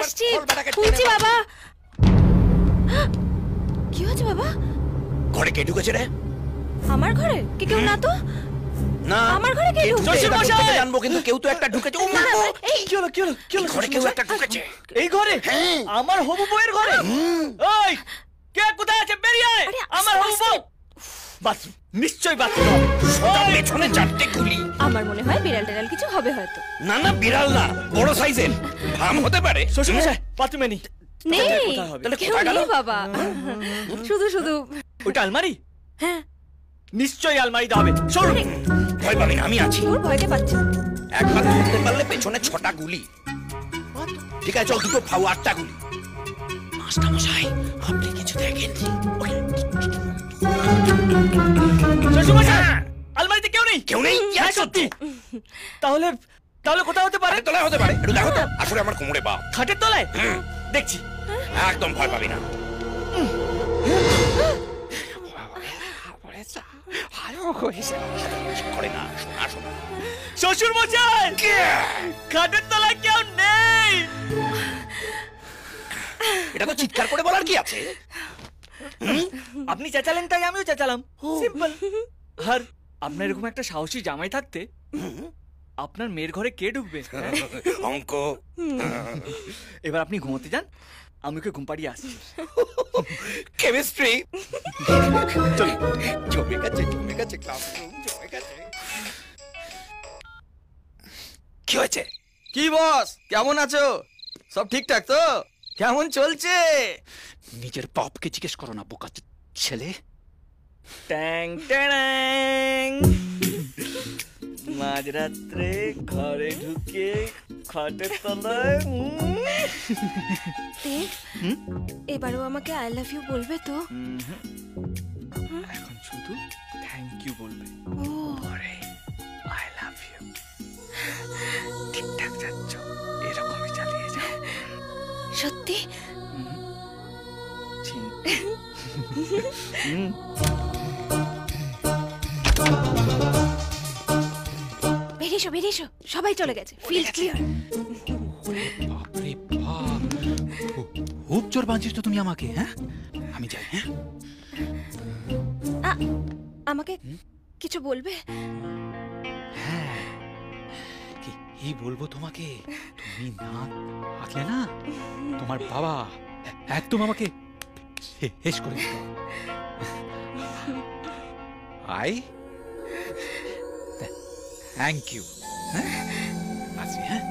আসছি খুলছি বাবা। কি হয়েছে বাবা? ঘরে কে ঢুকেছে রে? আমার ঘরে? কেউ না তো। না আমার ঘরে কে ঢুকেছে? শ্বশুর মশাই জানবো, কিন্তু কেউ তো একটা ঢুকেছে। ও মা, এই কি হলো কি হলো কি হলো? ঘরে কেউ একটা ঢুকেছে। এই ঘরে? হ্যাঁ। আমার হবু বউয়ের ঘরে? ওই কে কোথায় আছে বেরিয়ে আয়। আরে, আমার হবু বউ বাথরুম, নিশ্চয়ই বাথরুম হবে। সোজা পেছনে 4টে গুলি। আমার মনে হয় বিড়াল টেরাল কিছু হবে হয়তো। না না, বিড়াল না, বড় সাইজের ভাম হতে পারে। শ্বশুর মশাই বাথরুমে নেই। নেই, কোথায় হবে? তাহলে কেউ কোথায় গেল? নেই বাবা। শুধু শুধু ওইটা আলমারি? হ্যাঁ, নিশ্চয়ই আলমারিতে হবে। সরুন। ভয় পাবি না, আমি আছি। তোর ভয়তে পাচ্ছি। একবার ধরতে পারলে পেছনে 6টা গুলি। ঠিক আছে চল, দুটো ফাউ 8টা গুলি। মাস্টার মশাই, আপনি কিছু দেখেননি? শ্বশুর মশাই আলমারিতে কেউ নেই? কেউ নেই? হ্যাঁ সত্যি। তাহলে তাহলে কোথায় হতে পারে? আরে তলায় হতে পারে, একটু দেখো তো। আসলে আমার কোমরে বাপ। খাটের তলায়? দেখছি। একদম ভয় পাবি না। করে না, শোনা শোনা। শ্বশুর মশাই খাটের তলায় কেউ নেই। এটা তো চিৎকার করে বলার কি আছে? আপনি চেঁচালেন তাই আমিও চেঁচালাম, সিম্পল। আর আপনার এরকম একটা সাহসী জামাই থাকতে আপনার মেয়ের ঘরে কে ঢুকবে? অঙ্ক। এবার আপনি ঘুমোতে যান, আমি ওকে ঘুম পাড়িয়ে আসছি। কেমিস্ট্রি জমে গেছে ক্লাসরুম জমে গেছে। কি হয়েছে? কি বস, কেমন আছো? সব ঠিকঠাক তো? কেমন চলছে? নিজের বাপকে জিজ্ঞেস করো না, বোকা ছেলে। ট্যাং ট্যাং মাঝরাত্রে ঘরে ঢুকে খাটের তলায়। এবারও আমাকে আই লাভ ইউ বলবে তো? এখন শুধু থ্যাংক ইউ বলবে। পরে আই লাভ ইউ। ঠিকঠাক যাচ্ছ, এরকমই চালিয়ে যাও। সত্যি? বেরিয়েছো বেরিয়েছো, সবাই চলে গেছে, ফিল্ড ক্লিয়ার। বাপরে বাপ, খুব জোর বাঁচিস তো তুমি আমাকে। হ্যাঁ, আমি যাই। হ্যাঁ, আমাকে কিছু বলবে? হ্যাঁ, কি বলবো তোমাকে? তুমি না থাকলে না তোমার বাবা একদম আমাকে শেষ করে দিত। I thank you. হ্যাঁ, আসি। হ্যাঁ।